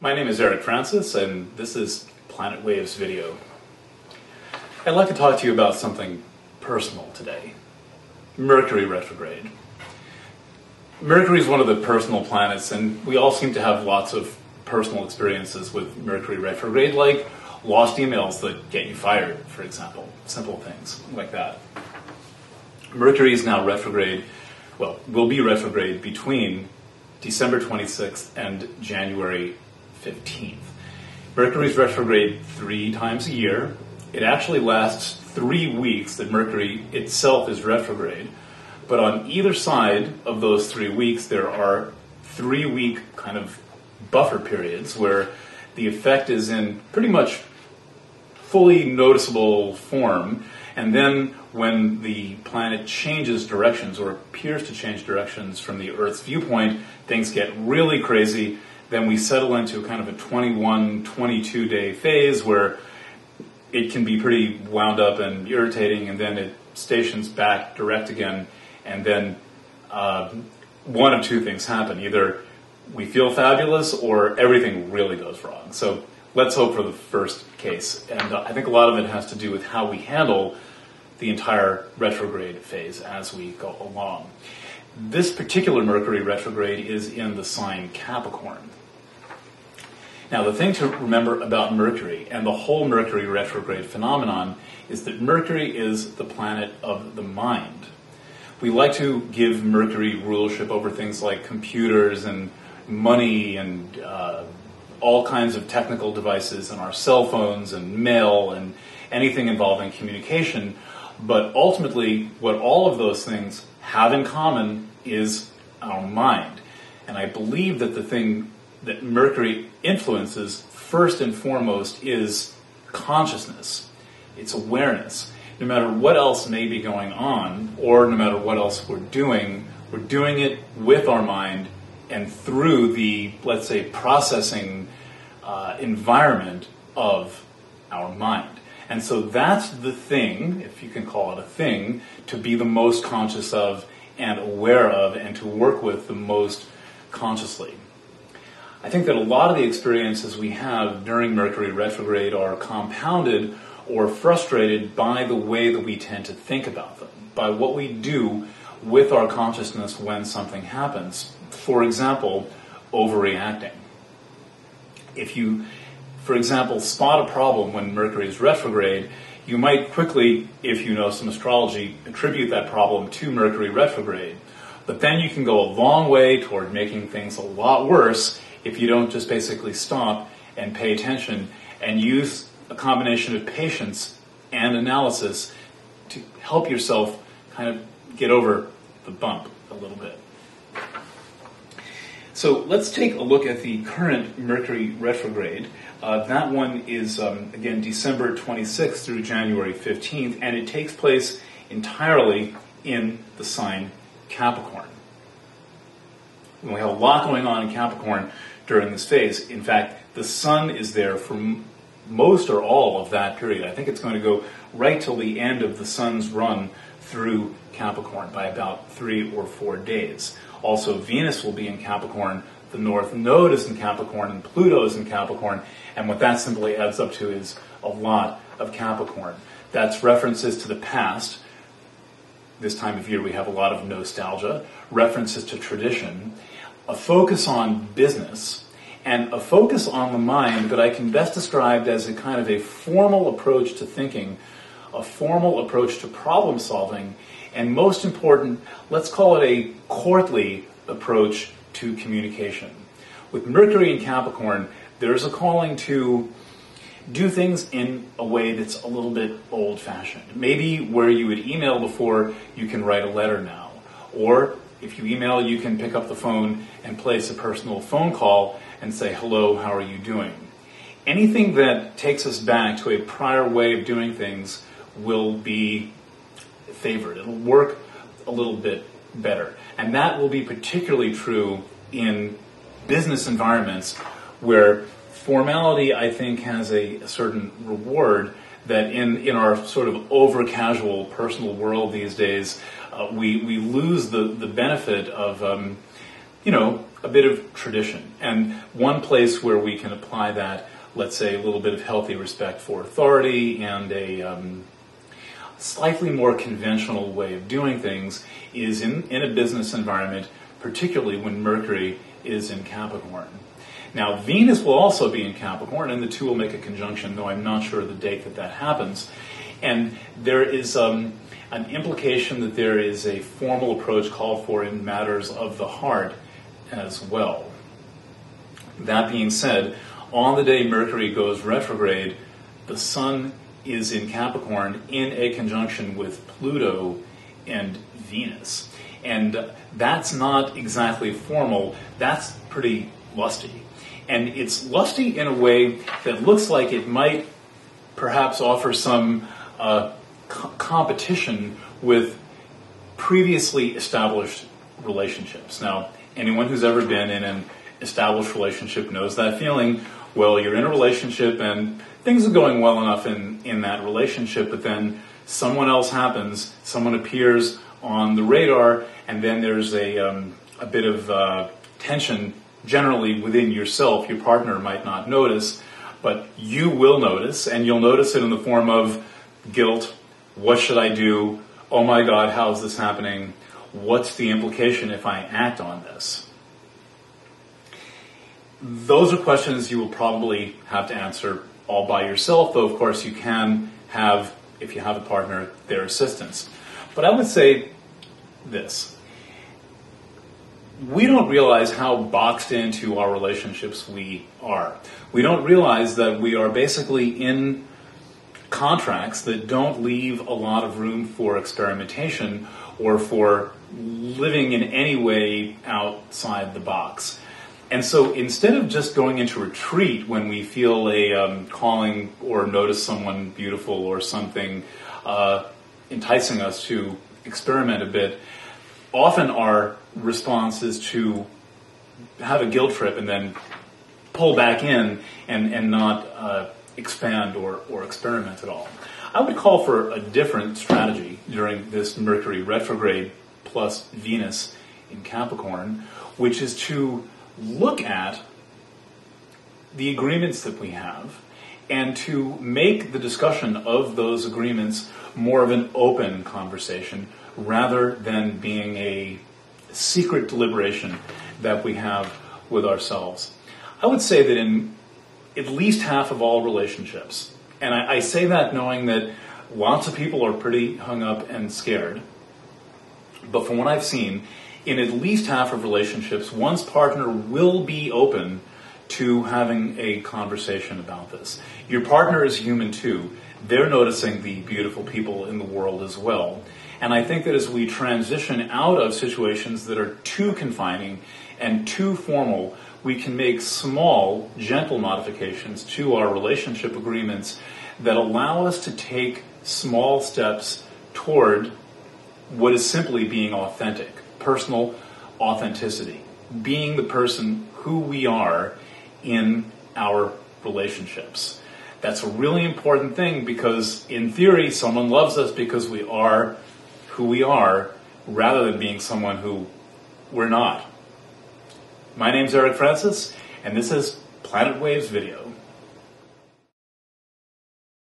My name is Eric Francis, and this is Planet Waves Video. I'd like to talk to you about something personal today. Mercury Retrograde. Mercury is one of the personal planets, and we all seem to have lots of personal experiences with Mercury Retrograde, like lost emails that get you fired, for example. Simple things like that. Mercury is now retrograde, well, will be retrograde between December 26th and January 15th. Mercury is retrograde 3 times a year. It actually lasts 3 weeks that Mercury itself is retrograde. But on either side of those 3 weeks, there are 3-week kind of buffer periods where the effect is in pretty much fully noticeable form. And then when the planet changes directions or appears to change directions from the Earth's viewpoint, things get really crazy. Then we settle into kind of a 21, 22-day phase where it can be pretty wound up and irritating, and then it stations back direct again, and then one of two things happen. Either we feel fabulous or everything really goes wrong. So let's hope for the first case. And I think a lot of it has to do with how we handle the entire retrograde phase as we go along. This particular Mercury retrograde is in the sign Capricorn. Now, the thing to remember about Mercury and the whole Mercury retrograde phenomenon is that Mercury is the planet of the mind. We like to give Mercury rulership over things like computers and money and all kinds of technical devices and our cell phones and mail and anything involving communication. But ultimately, what all of those things have in common is our mind. And I believe that the thing that Mercury influences first and foremost is consciousness. It's awareness. No matter what else may be going on, or no matter what else we're doing it with our mind and through the, let's say, processing environment of our mind. And so that's the thing, if you can call it a thing, to be the most conscious of and aware of and to work with the most consciously. I think that a lot of the experiences we have during Mercury retrograde are compounded or frustrated by the way that we tend to think about them, by what we do with our consciousness when something happens. For example, overreacting. If you, for example, spot a problem when Mercury is retrograde, you might quickly, if you know some astrology, attribute that problem to Mercury retrograde. But then you can go a long way toward making things a lot worse if you don't just basically stop and pay attention and use a combination of patience and analysis to help yourself kind of get over the bump a little bit. So let's take a look at the current Mercury retrograde. That one is, again, December 26th through January 15th, and it takes place entirely in the sign Capricorn. We have a lot going on in Capricorn during this phase. In fact, the sun is there for most or all of that period. I think it's going to go right till the end of the sun's run through Capricorn by about 3 or 4 days. Also, Venus will be in Capricorn, the North Node is in Capricorn, and Pluto is in Capricorn, and what that simply adds up to is a lot of Capricorn. That's references to the past. This time of year we have a lot of nostalgia, references to tradition, a focus on business, and a focus on the mind that I can best describe as a kind of a formal approach to thinking, a formal approach to problem solving, and most important, let's call it a courtly approach to communication. With Mercury in Capricorn, there's a calling to do things in a way that's a little bit old-fashioned. Maybe where you would email before, you can write a letter now. Or if you email, you can pick up the phone and place a personal phone call and say, hello, how are you doing? Anything that takes us back to a prior way of doing things will be favored. It'll work a little bit better. And that will be particularly true in business environments where formality, I think, has a certain reward that in our sort of over-casual personal world these days, we lose the benefit of a bit of tradition. And one place where we can apply that, let's say, a little bit of healthy respect for authority and a slightly more conventional way of doing things is in a business environment, particularly when Mercury is in Capricorn. Now, Venus will also be in Capricorn, and the two will make a conjunction, though I'm not sure of the date that happens. And there is an implication that there is a formal approach called for in matters of the heart as well. That being said, on the day Mercury goes retrograde, the Sun is in Capricorn in a conjunction with Pluto and Venus. And that's not exactly formal, that's pretty lusty. And it's lusty in a way that looks like it might perhaps offer some competition with previously established relationships. Now, anyone who's ever been in an established relationship knows that feeling. Well, you're in a relationship and things are going well enough in that relationship, but then someone else happens, someone appears on the radar, and then there's a bit of tension generally within yourself. Your partner might not notice, but you will notice, and you'll notice it in the form of guilt. What should I do? Oh my God, how is this happening? What's the implication if I act on this? Those are questions you will probably have to answer all by yourself, though of course you can have, if you have a partner, their assistance. But I would say this. We don't realize how boxed into our relationships we are. We don't realize that we are basically in contracts that don't leave a lot of room for experimentation or for living in any way outside the box. And so instead of just going into retreat when we feel a calling or notice someone beautiful or something enticing us to experiment a bit, often our response is to have a guilt trip and then pull back in and not expand or experiment at all. I would call for a different strategy during this Mercury retrograde plus Venus in Capricorn, which is to look at the agreements that we have and to make the discussion of those agreements more of an open conversation rather than being a secret deliberation that we have with ourselves. I would say that in at least half of all relationships, and I say that knowing that lots of people are pretty hung up and scared, but from what I've seen, in at least half of relationships, one's partner will be open to having a conversation about this. Your partner is human too. They're noticing the beautiful people in the world as well. And I think that as we transition out of situations that are too confining and too formal, we can make small, gentle modifications to our relationship agreements that allow us to take small steps toward what is simply being authentic, personal authenticity, being the person who we are in our relationships. That's a really important thing because, in theory, someone loves us because we are who we are rather than being someone who we're not. My name's Eric Francis, and this is Planet Waves Video.